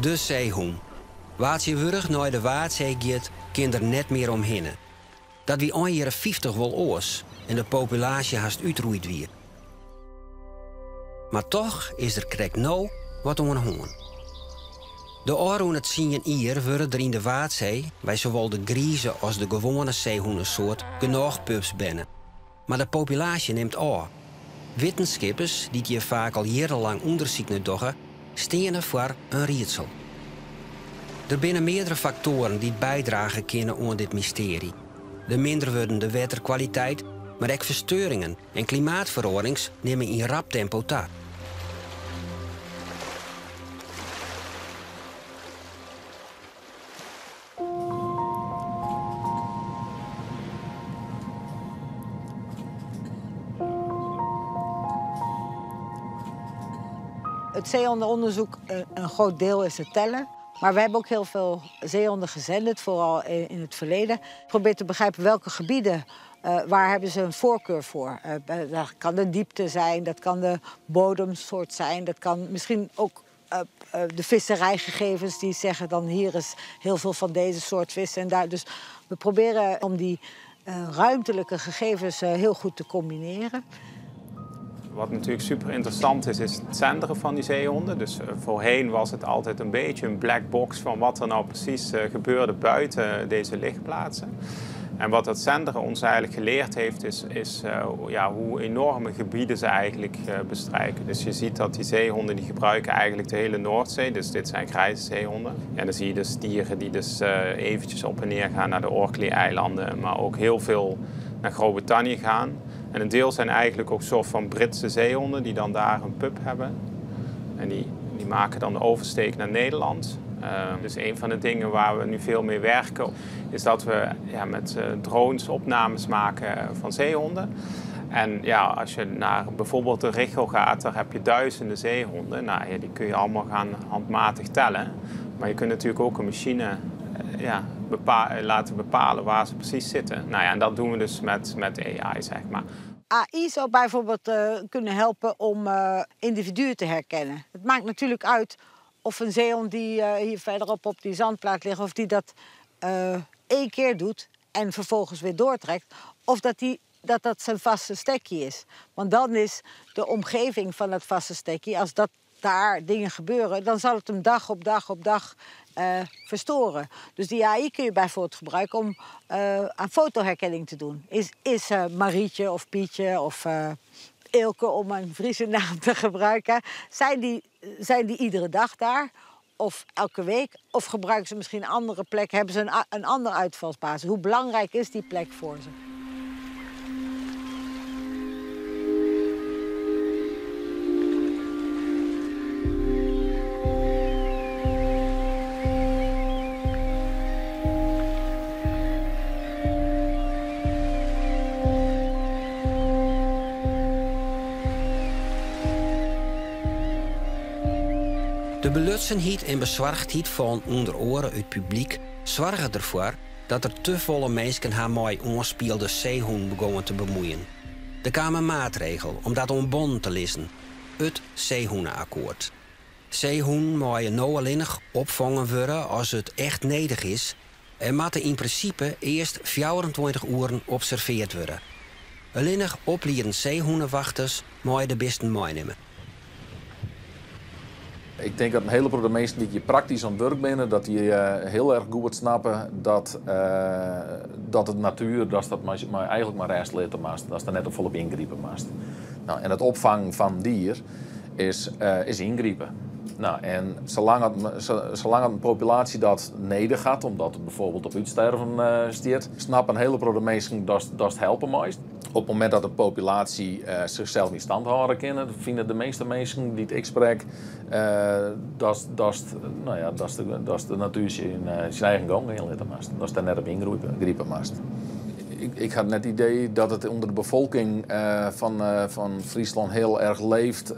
De zeehoen. Waardje wurg naar de Waardzee gaat, kan er net meer omheen. Dat wie ongeveer 50 wel oors en de populatie haast uitroeid weer. Maar toch is er krek nou wat om een hoorn. De oren het zien hier worden er in de Waardzee, bij zowel de grieze als de gewone zeehoenensoort, genoeg pups binnen. Maar de populatie neemt af. Wetenschappers, die hier vaak al jarenlang onderzoek naar doen, stenen voor een raadsel. Er zijn meerdere factoren die bijdragen kunnen aan dit mysterie. De minder wordende waterkwaliteit, maar ook verstoringen en klimaatverandering nemen in rap tempo toe. Het zeehondenonderzoek, een groot deel is het tellen. Maar we hebben ook heel veel zeehonden gezenderd, vooral in het verleden. Ik probeer te begrijpen welke gebieden, waar hebben ze een voorkeur voor. Dat kan de diepte zijn, dat kan de bodemsoort zijn. Dat kan misschien ook de visserijgegevens die zeggen dan hier is heel veel van deze soort vissen. En daar. Dus we proberen om die ruimtelijke gegevens heel goed te combineren. Wat natuurlijk super interessant is het zenderen van die zeehonden. Dus voorheen was het altijd een beetje een black box van wat er nou precies gebeurde buiten deze lichtplaatsen. En wat dat zenderen ons eigenlijk geleerd heeft, is hoe enorme gebieden ze eigenlijk bestrijken. Dus je ziet dat die zeehonden die gebruiken eigenlijk de hele Noordzee. Dus dit zijn grijze zeehonden. En dan zie je dus dieren die dus eventjes op en neer gaan naar de Orkney-eilanden, maar ook heel veel naar Groot-Brittannië gaan. En een deel zijn eigenlijk ook soort van Britse zeehonden die dan daar een pup hebben. En die maken dan de oversteek naar Nederland. Dus een van de dingen waar we nu veel mee werken is dat we met drones opnames maken van zeehonden. En ja, als je naar bijvoorbeeld de Richel gaat, daar heb je duizenden zeehonden. Nou, ja, die kun je allemaal gaan handmatig tellen. Maar je kunt natuurlijk ook een machine laten bepalen waar ze precies zitten. Nou ja, en dat doen we dus met AI, zeg maar. AI zou bijvoorbeeld kunnen helpen om individuen te herkennen. Het maakt natuurlijk uit of een zeehond die hier verderop op die zandplaat ligt, of die dat 1 keer doet en vervolgens weer doortrekt, of dat zijn vaste stekje is. Want dan is de omgeving van het vaste stekje, als daar dingen gebeuren, dan zal het hem dag op dag op dag verstoren. Dus die AI kun je bijvoorbeeld gebruiken om aan fotoherkenning te doen. Is Marietje of Pietje of Eelke, om een Friese naam te gebruiken, zijn die iedere dag daar? Of elke week? Of gebruiken ze misschien een andere plek? Hebben ze een andere uitvalsbasis? Hoe belangrijk is die plek voor ze? De belutsenheid en bezorgdheid van onder oren uit het publiek zorgen ervoor dat er te volle mensen haar mooi onspielde zeehoen begonnen te bemoeien. Er kwam een maatregel om dat ontbonden te lezen. Het zeehoenenakkoord. Zeehoen mooien nou alleen opvangen worden als het echt nodig is en moeten in principe eerst 24 uur observeerd worden. Alleen opleiden zeehoenenwachters mooie de besten meenemen. Ik denk dat een heleboel de mensen die hier praktisch aan het werk zijn, dat die heel erg goed snappen dat het natuur, dat maar eigenlijk maar rest laten moest, dat ze daar net op volop ingrijpen moest. Nou, en het opvangen van dier is ingrijpen. Nou, en zolang een populatie dat nodig gaat, omdat het bijvoorbeeld op uitsterven stiert, snappen een heleboel de mensen dat het helpen meest. Op het moment dat de populatie zichzelf in stand houden kan, vinden de meeste mensen die ik spreek dat de natuur zijn eigen gang in laten moest. Dat is daar net op ingrijpen moest. Ik had net het idee dat het onder de bevolking van Friesland heel erg leeft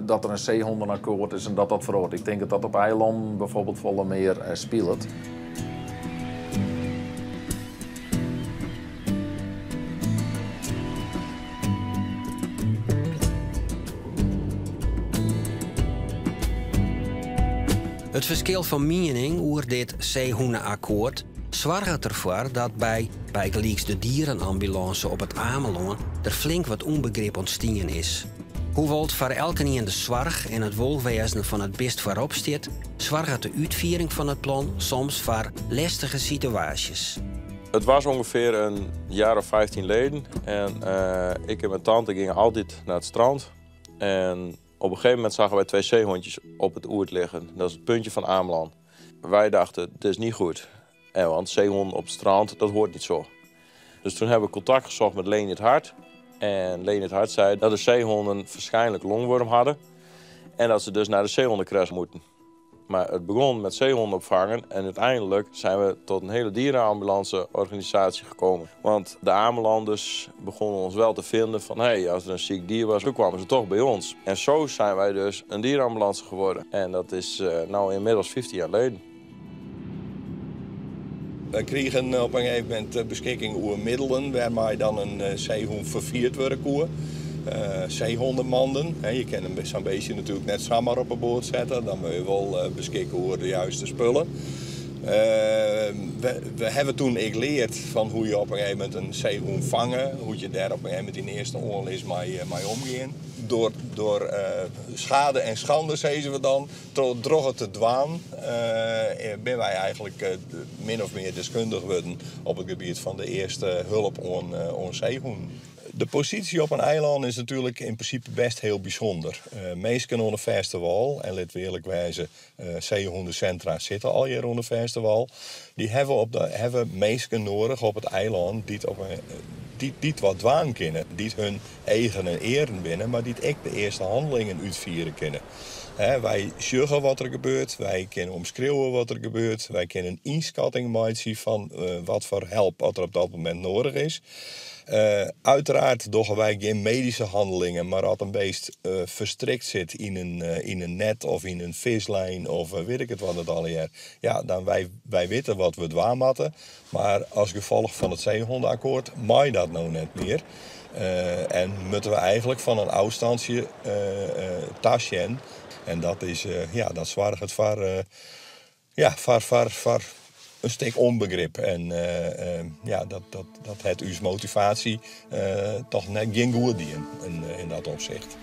dat er een zeehondenakkoord is en dat verhoort. Ik denk dat dat op eilanden bijvoorbeeld volle meer speelt. Het verschil van mening over dit zeehondenakkoord zorgt ervoor dat bij gelijks de dierenambulance op het Ameland er flink wat onbegrip ontstaan is. Hoewel het voor elke in de zorg en het wolwezen van het best voorop staat, zorgt de uitvoering van het plan soms voor lastige situaties. Het was ongeveer een jaar of 15 geleden en ik en mijn tante gingen altijd naar het strand. En op een gegeven moment zagen wij 2 zeehondjes op het oert liggen. Dat is het puntje van Ameland. Wij dachten, dit is niet goed. Want zeehonden op het strand, dat hoort niet zo. Dus toen hebben we contact gezocht met Leni het Hart. En Leni het Hart zei dat de zeehonden waarschijnlijk longworm hadden. En dat ze dus naar de zeehondencrash moeten. Maar het begon met zeehonden opvangen. En uiteindelijk zijn we tot een hele dierenambulance-organisatie gekomen. Want de Amelanders begonnen ons wel te vinden van... hé, als er een ziek dier was, dan kwamen ze toch bij ons. En zo zijn wij dus een dierenambulance geworden. En dat is nou inmiddels 15 jaar geleden. We kregen op een gegeven moment beschikking over middelen waarmee dan een zeehond vervierd worden kon. Zeehondenmanden. Je kan hem zo'n beetje natuurlijk net zomaar op een boord zetten. Dan moet je wel beschikken over de juiste spullen. We hebben toen geleerd van hoe je op een gegeven moment een zeehond vangen. Hoe je daar op een gegeven moment in eerste oorlog mee omgaan. Door schade en schande, zeggen we dan, door het te dwaan, ben wij eigenlijk min of meer deskundig geworden op het gebied van de eerste hulp aan zeehonden. De positie op een eiland is natuurlijk in principe best heel bijzonder. Meestal onder de verste wal, en laten we eerlijk wijzen, zeehondencentra zitten al hier onder de verste wal. Die hebben meestal nodig op het eiland die wat dwaan kunnen. Die hun eigen eren binnen, maar die ook de eerste handelingen uitvoeren kunnen. Wij zeggen wat er gebeurt, wij kunnen omschreeuwen wat er gebeurt, wij kunnen een inschatting maken van wat voor hulp er op dat moment nodig is. Uiteraard doen wij geen medische handelingen, maar als een beest verstrikt zit in een net of in een vislijn of weet ik het wat het al is, ja, dan wij weten wat we dwaan hadden. Maar als gevolg van het zeehondenakkoord mag dat nou net meer. En moeten we eigenlijk van een afstandje taschen. En dat is, dat zorgt het voor een stuk onbegrip. En dat het uw motivatie toch net geen goed dien in dat opzicht.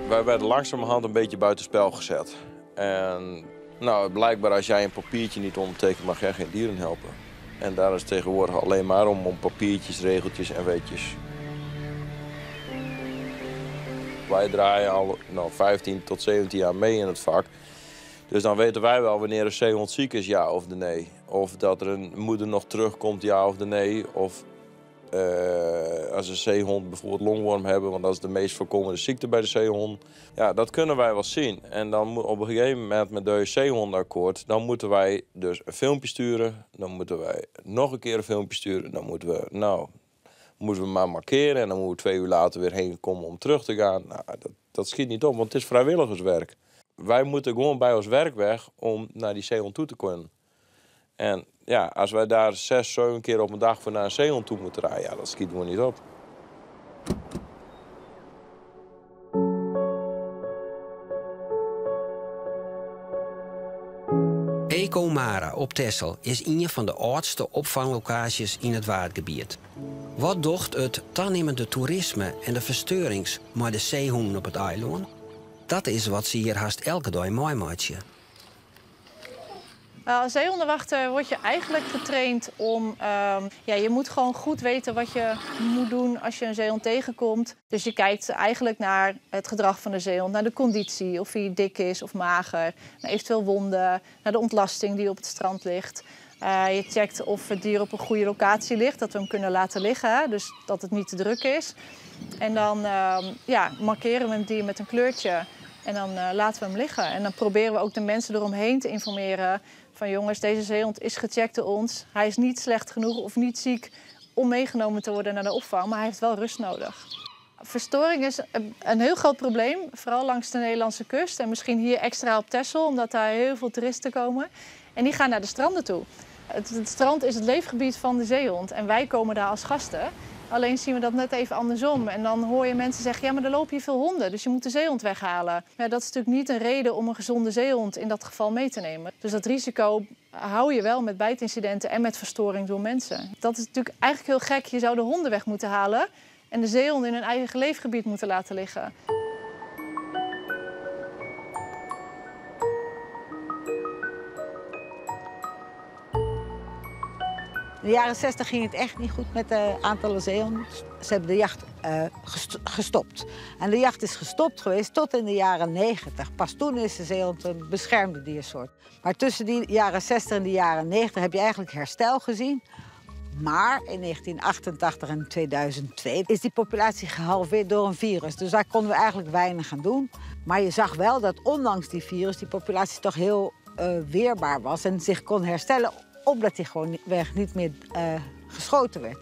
Wij werden langzamerhand een beetje buitenspel gezet. En nou, blijkbaar als jij een papiertje niet ondertekent, mag jij geen dieren helpen. En daar is het tegenwoordig alleen maar om papiertjes, regeltjes en weetjes. Wij draaien al 15 tot 17 jaar mee in het vak. Dus dan weten wij wel wanneer een zeehond ziek is, ja of nee. Of dat er een moeder nog terugkomt, ja of nee. Of als een zeehond bijvoorbeeld longworm hebben, want dat is de meest voorkomende ziekte bij de zeehond. Ja, dat kunnen wij wel zien. En dan op een gegeven moment met de zeehondenakkoord, dan moeten wij dus een filmpje sturen. Dan moeten wij nog een keer een filmpje sturen. Dan moeten we maar markeren en dan moeten we 2 uur later weer heen komen om terug te gaan. Nou, dat schiet niet op, want het is vrijwilligerswerk. Wij moeten gewoon bij ons werk weg om naar die zeehond toe te kunnen. En ja, als wij daar 6, 7 keer op een dag voor naar een zeehond toe moeten rijden, ja, dat schiet gewoon niet op. Ecomara op Texel is een van de oudste opvanglocaties in het Waardgebied. Wat docht het toenemende toerisme en de versteurings met de zeehonden op het eiland? Dat is wat ze hier haast elke dag meemaken. Als zeehondenwachter word je eigenlijk getraind om... je moet gewoon goed weten wat je moet doen als je een zeehond tegenkomt. Dus je kijkt eigenlijk naar het gedrag van de zeehond, naar de conditie. Of hij dik is of mager, naar eventueel wonden, naar de ontlasting die op het strand ligt. Je checkt of het dier op een goede locatie ligt, dat we hem kunnen laten liggen. Dus dat het niet te druk is. En dan markeren we het dier met een kleurtje. En dan laten we hem liggen. En dan proberen we ook de mensen eromheen te informeren van jongens, deze zeehond is gecheckt door ons. Hij is niet slecht genoeg of niet ziek om meegenomen te worden naar de opvang, maar hij heeft wel rust nodig. Verstoring is een heel groot probleem, vooral langs de Nederlandse kust. En misschien hier extra op Texel, omdat daar heel veel toeristen komen. En die gaan naar de stranden toe. Het strand is het leefgebied van de zeehond en wij komen daar als gasten. Alleen zien we dat net even andersom. En dan hoor je mensen zeggen, ja, maar er lopen hier veel honden, dus je moet de zeehond weghalen. Ja, dat is natuurlijk niet een reden om een gezonde zeehond in dat geval mee te nemen. Dus dat risico hou je wel met bijtincidenten en met verstoring door mensen. Dat is natuurlijk eigenlijk heel gek. Je zou de honden weg moeten halen en de zeehonden in hun eigen leefgebied moeten laten liggen. In de jaren 60 ging het echt niet goed met de aantallen zeehonden. Ze hebben de jacht gestopt. En de jacht is gestopt geweest tot in de jaren 90. Pas toen is de zeehond een beschermde diersoort. Maar tussen die jaren 60 en de jaren 90 heb je eigenlijk herstel gezien. Maar in 1988 en 2002 is die populatie gehalveerd door een virus. Dus daar konden we eigenlijk weinig aan doen. Maar je zag wel dat ondanks die virus die populatie toch heel weerbaar was en zich kon herstellen, omdat hij gewoon niet meer geschoten werd.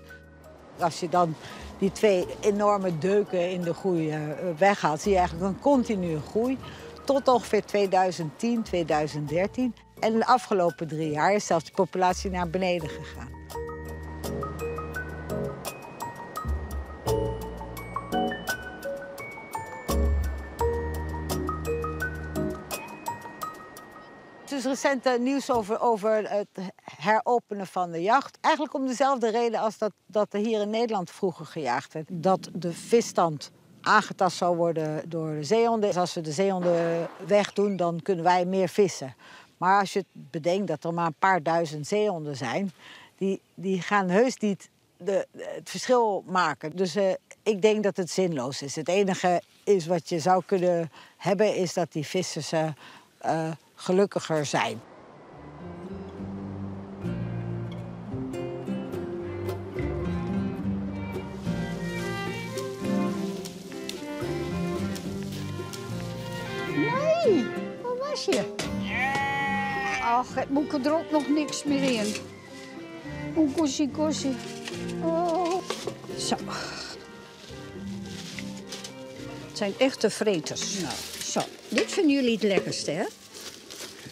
Als je dan die 2 enorme deuken in de groei weghaalt, zie je eigenlijk een continue groei. Tot ongeveer 2010, 2013. En de afgelopen 3 jaar is zelfs de populatie naar beneden gegaan. Het is recent nieuws over het heropenen van de jacht. Eigenlijk om dezelfde reden als dat er hier in Nederland vroeger gejaagd werd. Dat de visstand aangetast zou worden door de zeehonden. Dus als we de zeehonden wegdoen, dan kunnen wij meer vissen. Maar als je bedenkt dat er maar een paar duizend zeehonden zijn, die gaan heus niet het verschil maken. Dus ik denk dat het zinloos is. Het enige is wat je zou kunnen hebben, is dat die vissers gelukkiger zijn. Nee, waar was je? Ach, het moet er ook nog niks meer in. Oh, kossie, kossie. Oh. Zo. Het zijn echte vreters. Nou, zo. Dit vinden jullie het lekkerste, hè?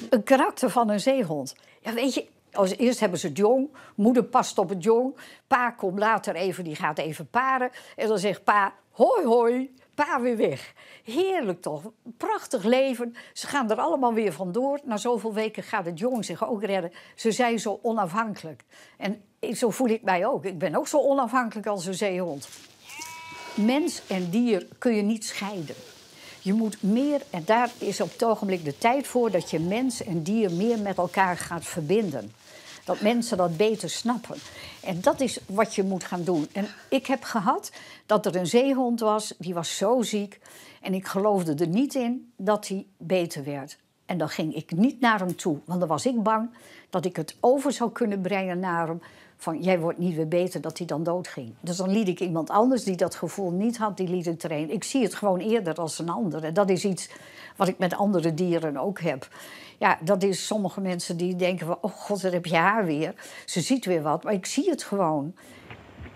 Een karakter van een zeehond. Ja, weet je, als eerst hebben ze het jong. Moeder past op het jong. Pa komt later even, die gaat even paren. En dan zegt pa, hoi, hoi. Pa weer weg. Heerlijk toch? Prachtig leven. Ze gaan er allemaal weer vandoor. Na zoveel weken gaat het jong zich ook redden. Ze zijn zo onafhankelijk. En zo voel ik mij ook. Ik ben ook zo onafhankelijk als een zeehond. Mens en dier kun je niet scheiden. Je moet meer, en daar is op het ogenblik de tijd voor, dat je mens en dier meer met elkaar gaat verbinden. Dat mensen dat beter snappen. En dat is wat je moet gaan doen. En ik heb gehad dat er een zeehond was, die was zo ziek. En ik geloofde er niet in dat hij beter werd. En dan ging ik niet naar hem toe. Want dan was ik bang dat ik het over zou kunnen brengen naar hem. Van, jij wordt niet weer beter, dat hij dan doodging. Dus dan liet ik iemand anders die dat gevoel niet had, die liet ik trainen. Ik zie het gewoon eerder als een ander. En dat is iets wat ik met andere dieren ook heb. Ja, dat is sommige mensen die denken van, oh god, daar heb je haar weer. Ze ziet weer wat, maar ik zie het gewoon.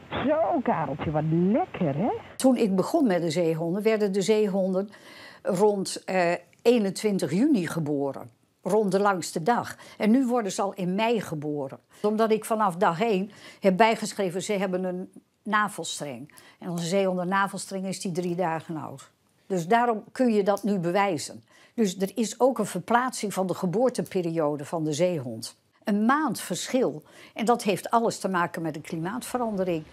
Zo, Kareltje, wat lekker, hè? Toen ik begon met de zeehonden, werden de zeehonden rond 21 juni geboren. Rond de langste dag. En nu worden ze al in mei geboren. Omdat ik vanaf dag 1 heb bijgeschreven, ze hebben een navelstreng. En onze zeehond, navelstreng, is die 3 dagen oud. Dus daarom kun je dat nu bewijzen. Dus er is ook een verplaatsing van de geboorteperiode van de zeehond. Een maand verschil. En dat heeft alles te maken met de klimaatverandering.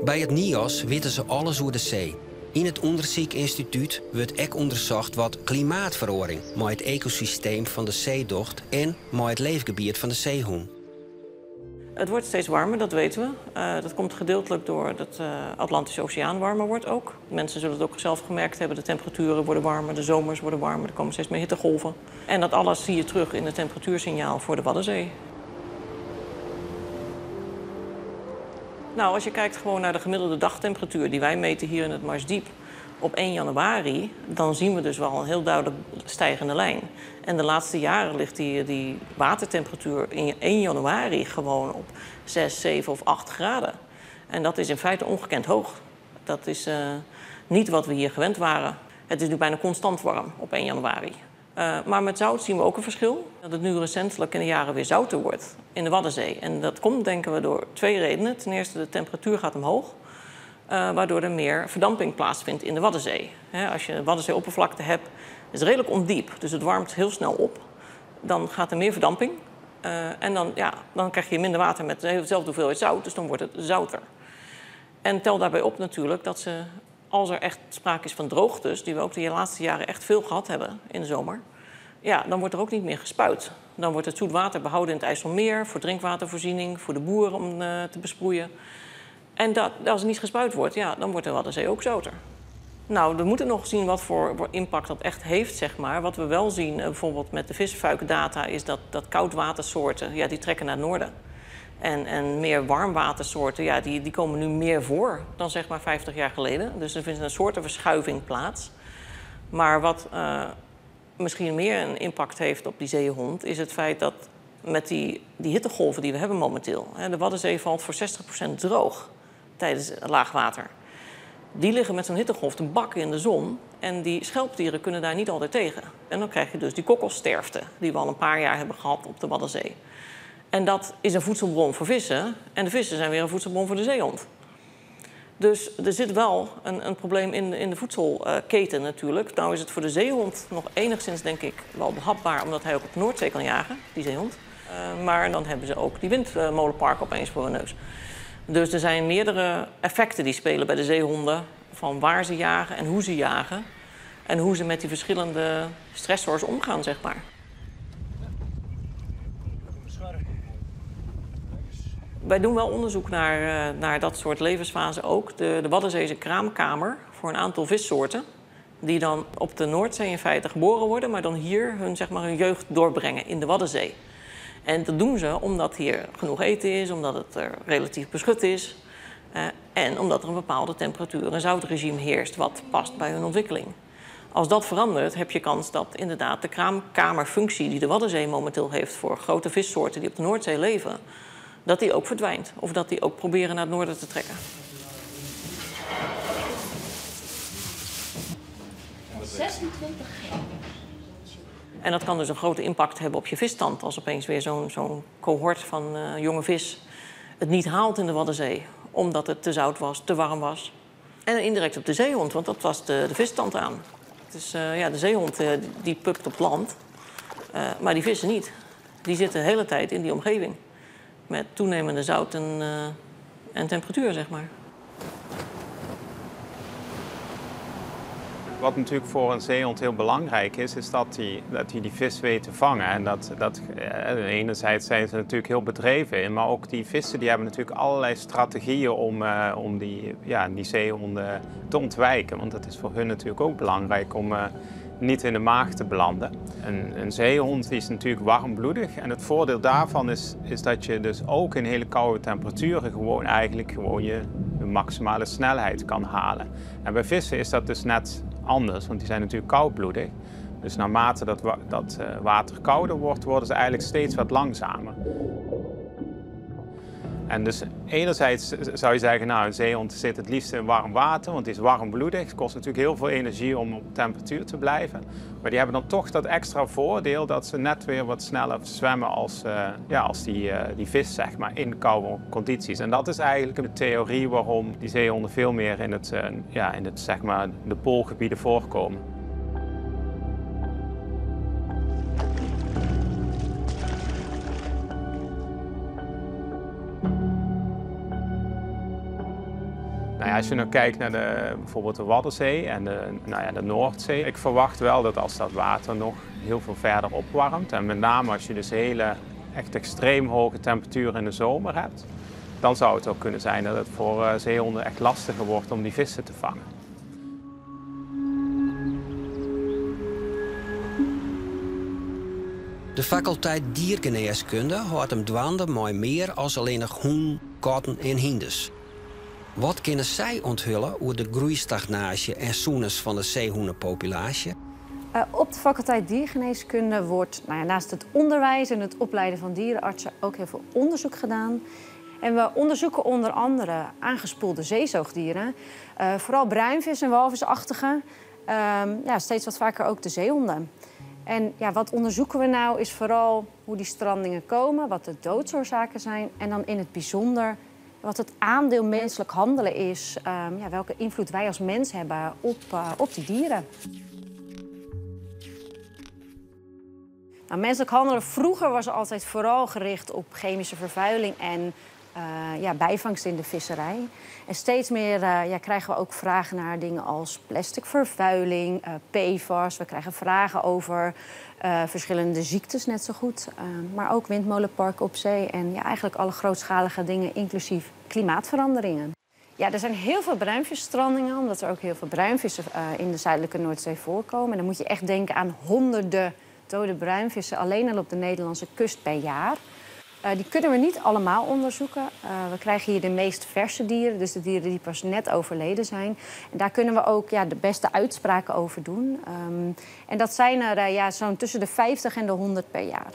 Bij het NIOS weten ze alles over de zee. In het onderzoekinstituut wordt ook onderzocht wat klimaatverandering met het ecosysteem van de zee doet en met het leefgebied van de zeehoen. Het wordt steeds warmer, dat weten we. Dat komt gedeeltelijk door dat de Atlantische Oceaan warmer wordt ook. Mensen zullen het ook zelf gemerkt hebben. De temperaturen worden warmer, de zomers worden warmer. Er komen steeds meer hittegolven. En dat alles zie je terug in het temperatuursignaal voor de Waddenzee. Nou, als je kijkt gewoon naar de gemiddelde dagtemperatuur die wij meten hier in het Marsdiep, Op 1 januari dan zien we dus wel een heel duidelijk stijgende lijn. En de laatste jaren ligt die watertemperatuur in 1 januari gewoon op 6, 7 of 8 graden. En dat is in feite ongekend hoog. Dat is niet wat we hier gewend waren. Het is nu bijna constant warm op 1 januari. Maar met zout zien we ook een verschil. Dat het nu recentelijk in de jaren weer zouter wordt in de Waddenzee. En dat komt, denken we, door 2 redenen. Ten eerste, de temperatuur gaat omhoog. Waardoor er meer verdamping plaatsvindt in de Waddenzee. Als je een Waddenzeeoppervlakte hebt, is het redelijk ondiep. Dus het warmt heel snel op. Dan gaat er meer verdamping. En dan krijg je minder water met dezelfde hoeveelheid zout. Dus dan wordt het zouter. En tel daarbij op natuurlijk dat als er echt sprake is van droogtes, die we ook de laatste jaren echt veel gehad hebben in de zomer, ja, dan wordt er ook niet meer gespuit. Dan wordt het zoetwater behouden in het IJsselmeer voor drinkwatervoorziening, voor de boeren om te besproeien. En als er niet gespuit wordt, ja, dan wordt de Waddenzee ook zouter. Nou, we moeten nog zien wat voor impact dat echt heeft, zeg maar. Wat we wel zien, bijvoorbeeld met de visfuikdata, is dat koudwatersoorten, ja, die trekken naar het noorden. En meer warmwatersoorten, ja, die komen nu meer voor dan zeg maar 50 jaar geleden. Dus er vindt een soort verschuiving plaats. Maar wat misschien meer een impact heeft op die zeehond, is het feit dat met die hittegolven die we hebben momenteel, de Waddenzee valt voor 60% droog tijdens laagwater. Die liggen met zo'n hittegolf te bakken in de zon en die schelpdieren kunnen daar niet altijd tegen. En dan krijg je dus die kokkelsterfte die we al een paar jaar hebben gehad op de Waddenzee. En dat is een voedselbron voor vissen. En de vissen zijn weer een voedselbron voor de zeehond. Dus er zit wel een probleem in de voedselketen natuurlijk. Nou is het voor de zeehond nog enigszins, denk ik, wel behapbaar, omdat hij ook op de Noordzee kan jagen, die zeehond. Maar dan hebben ze ook die windmolenparken opeens voor hun neus. Dus er zijn meerdere effecten die spelen bij de zeehonden. Van waar ze jagen en hoe ze jagen. En hoe ze met die verschillende stressors omgaan, zeg maar. Wij doen wel onderzoek naar dat soort levensfasen ook. De Waddenzee is een kraamkamer voor een aantal vissoorten. Die dan op de Noordzee in feite geboren worden, maar dan hier hun jeugd doorbrengen in de Waddenzee. En dat doen ze omdat hier genoeg eten is, omdat het relatief beschut is. En omdat er een bepaalde temperatuur en zoutregime heerst wat past bij hun ontwikkeling. Als dat verandert, heb je kans dat inderdaad de kraamkamerfunctie die de Waddenzee momenteel heeft voor grote vissoorten die op de Noordzee leven, dat die ook verdwijnt. Of dat die ook proberen naar het noorden te trekken. 26 G. En dat kan dus een grote impact hebben op je visstand. Als opeens weer zo'n cohort van jonge vis het niet haalt in de Waddenzee. Omdat het te zout was, te warm was. En indirect op de zeehond, want dat was de visstand aan. Dus de zeehond die pupt op land. Maar die vissen niet. Die zitten de hele tijd in die omgeving. Met toenemende zout en temperatuur, zeg maar. Wat natuurlijk voor een zeehond heel belangrijk is dat hij die vis weet te vangen. En enerzijds zijn ze natuurlijk heel bedreven in, maar ook die vissen die hebben natuurlijk allerlei strategieën om die zeehonden te ontwijken. Want het is voor hun natuurlijk ook belangrijk om niet in de maag te belanden. Een zeehond die is natuurlijk warmbloedig en het voordeel daarvan is dat je dus ook in hele koude temperaturen gewoon je maximale snelheid kan halen. En bij vissen is dat dus net anders, want die zijn natuurlijk koudbloedig. Dus naarmate dat water kouder wordt, worden ze eigenlijk steeds wat langzamer. En dus enerzijds zou je zeggen, nou, een zeehond zit het liefst in warm water, want die is warmbloedig. Het kost natuurlijk heel veel energie om op temperatuur te blijven. Maar die hebben dan toch dat extra voordeel dat ze net weer wat sneller zwemmen als die vis, zeg maar, in koude condities. En dat is eigenlijk de theorie waarom die zeehonden veel meer in de poolgebieden voorkomen. Als je nu kijkt naar bijvoorbeeld de Waddenzee en de Noordzee, ik verwacht wel dat als dat water nog heel veel verder opwarmt, en met name als je dus echt extreem hoge temperaturen in de zomer hebt, dan zou het ook kunnen zijn dat het voor zeehonden echt lastiger wordt om die vissen te vangen. De faculteit diergeneeskunde houdt hem dwaande mooi meer als alleen nog hoen, katten en hindes. Wat kunnen zij onthullen over de groeistagnatie en zoenes van de zeehoenenpopulatie? Op de faculteit diergeneeskunde wordt naast het onderwijs en het opleiden van dierenartsen ook heel veel onderzoek gedaan. En we onderzoeken onder andere aangespoelde zeezoogdieren, vooral bruinvis en walvisachtige, steeds wat vaker ook de zeehonden. En wat onderzoeken we nou is vooral hoe die strandingen komen, wat de doodsoorzaken zijn en dan in het bijzonder wat het aandeel menselijk handelen is, welke invloed wij als mens hebben op die dieren. Nou, menselijk handelen vroeger was altijd vooral gericht op chemische vervuiling en bijvangst in de visserij. En steeds meer krijgen we ook vragen naar dingen als plastic vervuiling, PFAS. We krijgen vragen over verschillende ziektes net zo goed. Maar ook windmolenparken op zee en eigenlijk alle grootschalige dingen, inclusief klimaatveranderingen. Ja, er zijn heel veel bruinvisstrandingen, omdat er ook heel veel bruinvissen in de zuidelijke Noordzee voorkomen. En dan moet je echt denken aan honderden dode bruinvissen alleen al op de Nederlandse kust per jaar. Die kunnen we niet allemaal onderzoeken. We krijgen hier de meest verse dieren, dus de dieren die pas net overleden zijn. En daar kunnen we ook de beste uitspraken over doen. En dat zijn er zo'n tussen de 50 en de 100 per jaar.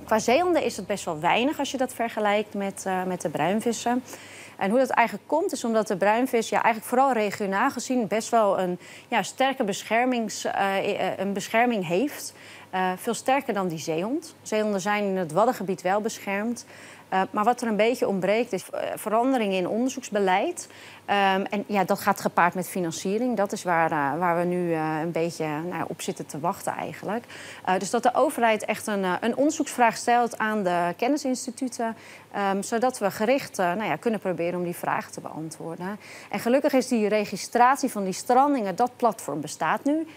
Qua zeehonden is het best wel weinig als je dat vergelijkt met de bruinvissen. En hoe dat eigenlijk komt is omdat de bruinvis eigenlijk vooral regionaal gezien best wel een sterke bescherming heeft. Veel sterker dan die zeehond. Zeehonden zijn in het Waddengebied wel beschermd. Maar wat er een beetje ontbreekt is veranderingen in onderzoeksbeleid. En dat gaat gepaard met financiering. Dat is waar we nu een beetje op zitten te wachten eigenlijk. Dus dat de overheid echt een onderzoeksvraag stelt aan de kennisinstituten. Zodat we gericht kunnen proberen om die vraag te beantwoorden. En gelukkig is die registratie van die strandingen, dat platform bestaat nu.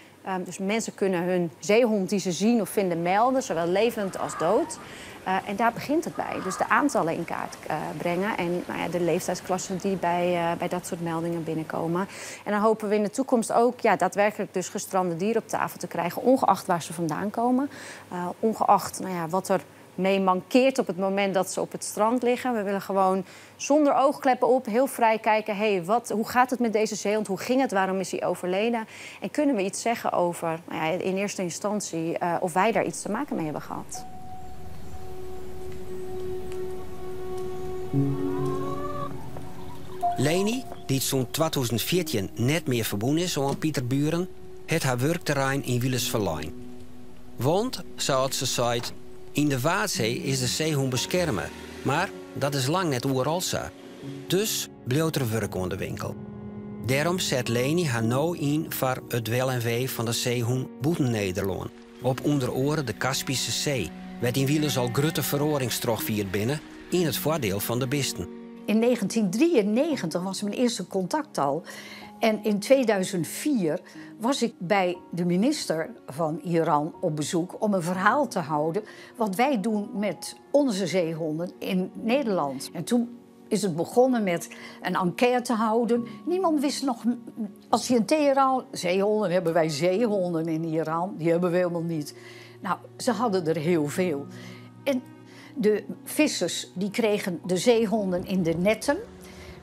Dus mensen kunnen hun zeehond die ze zien of vinden melden, zowel levend als dood. En daar begint het bij. Dus de aantallen in kaart brengen en de leeftijdsklassen die bij dat soort meldingen binnenkomen. En dan hopen we in de toekomst ook daadwerkelijk dus gestrande dieren op tafel te krijgen, ongeacht waar ze vandaan komen. Ongeacht wat er mee mankeert op het moment dat ze op het strand liggen. We willen gewoon zonder oogkleppen op heel vrij kijken, hoe gaat het met deze zeehond? Hoe ging het? Waarom is hij overleden? En kunnen we iets zeggen over in eerste instantie of wij daar iets te maken mee hebben gehad? Leni, die zo'n 2014 net meer verbonden is aan Pieterburen, heeft haar werkterrein in Wielusverlijn. Want, zoals ze zei, in de Waadzee is de zeehoen beschermen. Maar dat is lang net overal zo. Dus bleef er werk aan de winkel. Daarom zet Leni haar nou in voor het wel en wee van de zeehoen boeten Nederland. Op onder oren de Kaspische Zee, werd in Wielus al grote verroringstrog viert binnen in het voordeel van de bisten. In 1993 was mijn eerste contact al. En in 2004 was ik bij de minister van Iran op bezoek om een verhaal te houden wat wij doen met onze zeehonden in Nederland. En toen is het begonnen met een enquête houden. Niemand wist nog, als je in Teheran, zeehonden, hebben wij zeehonden in Iran, die hebben we helemaal niet. Nou, ze hadden er heel veel. En de vissers die kregen de zeehonden in de netten.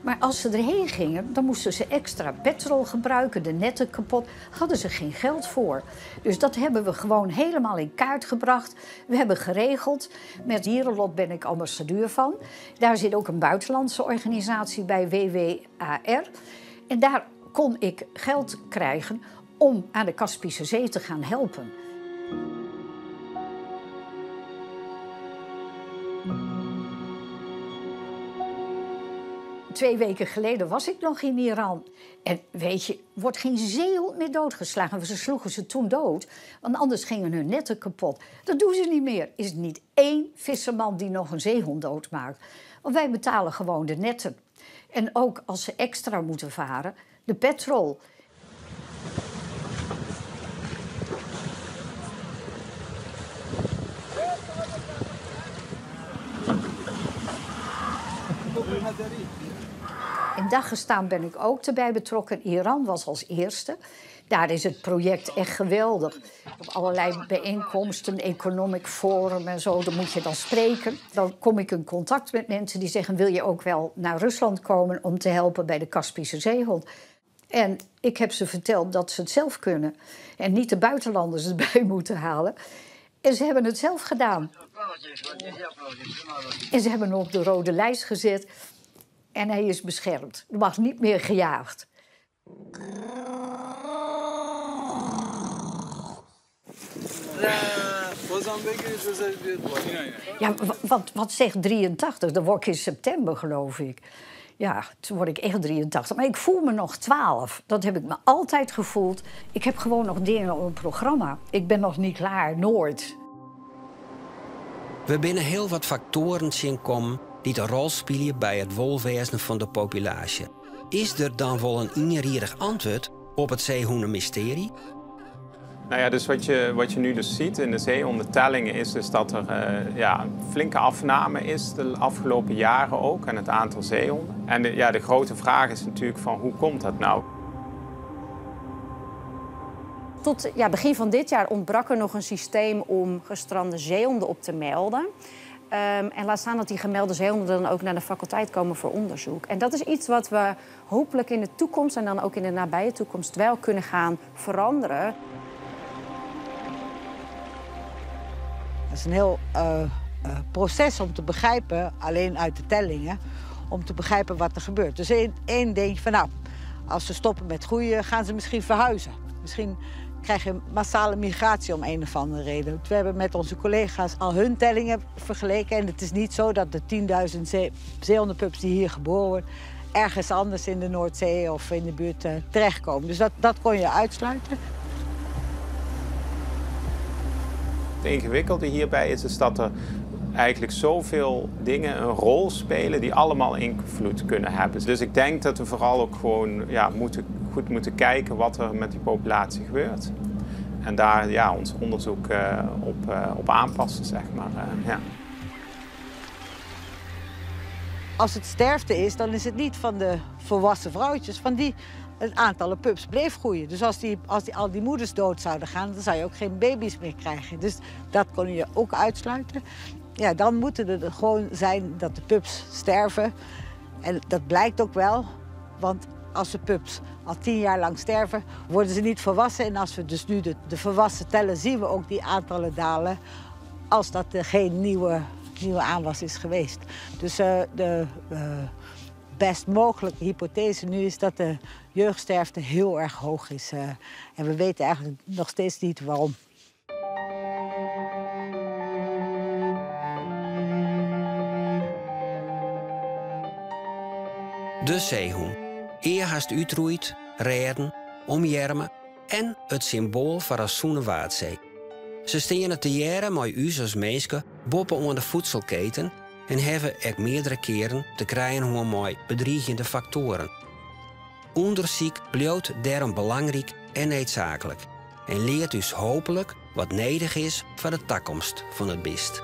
Maar als ze erheen gingen, dan moesten ze extra petrol gebruiken, de netten kapot. Hadden ze geen geld voor. Dus dat hebben we gewoon helemaal in kaart gebracht. We hebben geregeld. Met Dierenlot ben ik ambassadeur van. Daar zit ook een buitenlandse organisatie bij, WWAR. En daar kon ik geld krijgen om aan de Kaspische Zee te gaan helpen. 2 weken geleden was ik nog in Iran. En weet je, wordt geen zeehond meer doodgeslagen. Ze sloegen ze toen dood, want anders gingen hun netten kapot. Dat doen ze niet meer. Is niet 1 visserman die nog een zeehond doodmaakt. Want wij betalen gewoon de netten. En ook als ze extra moeten varen, de petrol. In In Dagestan ben ik ook erbij betrokken. Iran was als eerste. Daar is het project echt geweldig. Op allerlei bijeenkomsten, economic forum en zo, dan moet je dan spreken. Dan kom ik in contact met mensen die zeggen, wil je ook wel naar Rusland komen om te helpen bij de Kaspische zeehond? En ik heb ze verteld dat ze het zelf kunnen en niet de buitenlanders erbij moeten halen. En ze hebben het zelf gedaan. En ze hebben hem op de rode lijst gezet en hij is beschermd. Er mag niet meer gejaagd. Ja, wat zegt 83? Dan word ik in september, geloof ik. Ja, toen word ik echt 83. Maar ik voel me nog 12. Dat heb ik me altijd gevoeld. Ik heb gewoon nog dingen op een programma. Ik ben nog niet klaar, nooit. We binnen heel wat factoren zien komen die een rol spelen bij het welwezen van de populatie. Is er dan wel een injierig antwoord op het zeehondenmysterie? Nou ja, dus wat je nu dus ziet in de zeehondentellingen is dus dat er een flinke afname is de afgelopen jaren ook aan het aantal zeehonden. En de grote vraag is natuurlijk van hoe komt dat nou? Tot begin van dit jaar ontbrak er nog een systeem om gestrande zeehonden op te melden. En laat staan dat die gemelde zeehonden dan ook naar de faculteit komen voor onderzoek. En dat is iets wat we hopelijk in de toekomst en dan ook in de nabije toekomst wel kunnen gaan veranderen. Het is een heel proces om te begrijpen, alleen uit de tellingen, om te begrijpen wat er gebeurt. Dus één denk je van nou, als ze stoppen met groeien, gaan ze misschien verhuizen. Misschien krijg je massale migratie om een of andere reden. We hebben met onze collega's al hun tellingen vergeleken. En het is niet zo dat de 10.000 zeehondenpups die hier geboren worden ergens anders in de Noordzee of in de buurt terechtkomen. Dus dat kon je uitsluiten. Het ingewikkelde hierbij is dat er eigenlijk zoveel dingen een rol spelen die allemaal invloed kunnen hebben. Dus ik denk dat we vooral ook gewoon goed moeten kijken wat er met die populatie gebeurt. En daar ons onderzoek op aanpassen, zeg maar. Als het sterfte is, dan is het niet van de volwassen vrouwtjes. Het aantal pups bleef groeien. Dus als al die moeders dood zouden gaan, dan zou je ook geen baby's meer krijgen. Dus dat kon je ook uitsluiten. Ja, dan moeten er gewoon zijn dat de pups sterven. En dat blijkt ook wel, want als de pups al 10 jaar lang sterven, worden ze niet volwassen. En als we dus nu de volwassen tellen, zien we ook die aantallen dalen als dat er geen nieuwe aanwas is geweest. Dus de best mogelijke hypothese nu is dat de jeugdsterfte heel erg hoog is. En we weten eigenlijk nog steeds niet waarom. De zeehoen. Eerst uitroeit, redden, omjermen en het symbool van een zoene Waardzee. Ze staan te jaren met u als mensen boppen onder de voedselketen en hebben er meerdere keren te krijgen hoe mooi bedriegende factoren. Onderzoek blijft daarom belangrijk en noodzakelijk en leert dus hopelijk wat nodig is voor de toekomst van het beest.